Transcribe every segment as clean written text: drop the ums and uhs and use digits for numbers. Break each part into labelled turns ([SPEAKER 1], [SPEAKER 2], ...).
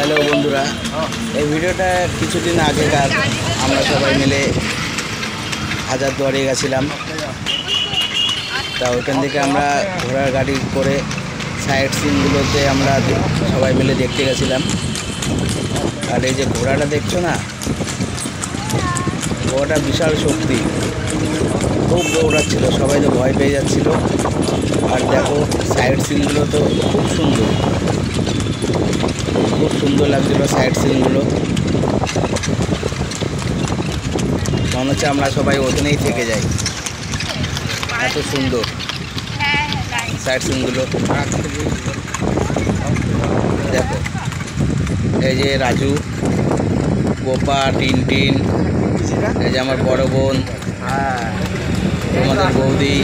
[SPEAKER 1] Hello বন্ধুরা, এই ভিডিওটা কিছুদিন আগেকার। আমরা সবাই মিলে হাজারদুয়ারি গেছিলাম। তা ওইখান থেকে আমরা ঘোড়ার গাড়ি করে সাইড সিনগুলোতে আমরা সবাই মিলে দেখতে গেছিলাম। আর এই যে ঘোড়াটা দেখছো না, ঘোড়াটা বিশাল শক্তি, খুব দৌড়াচ্ছিল, সবাই তো ভয় পেয়ে যাচ্ছিল। আর দেখো সাইড সিনগুলো তো খুব সুন্দর, খুব সুন্দর লাগছিল সাইড সিনগুলো। মনে হচ্ছে আমরা সবাই ওখানেই থেকে যাই, এত সুন্দর সাইড সিনগুলো। দেখো এই যে রাজু, গোপা, টিনটিন, এই যে আমার বড় বোন, তোমাদের বৌদি,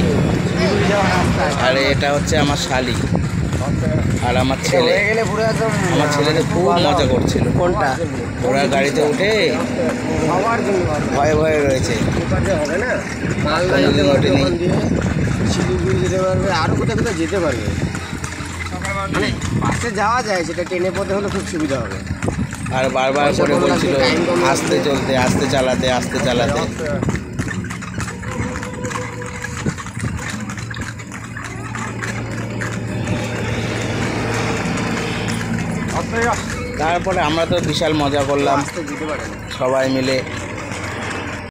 [SPEAKER 1] আর এটা হচ্ছে আমার শালি আর আমার ছেলে। আমার ছেলেটা খুব মজা করছিল। কোনটা? ঘোড়ার গাড়িতে উঠে ভয়ে ভয়ে রয়েছে, কোনোদিন ওঠেনি।
[SPEAKER 2] যেতে পারবে, আরও কোথাও কোথাও যেতে পারবে। মানে বাসে যাওয়া যায়, সেটা ট্রেনে পথে হলে খুব সুবিধা হবে।
[SPEAKER 1] আর বারবার করে বলছিল আস্তে চলতে, আস্তে চালাতে, আস্তে চালাতে। তারপরে আমরা তো বিশাল মজা করলাম সবাই মিলে।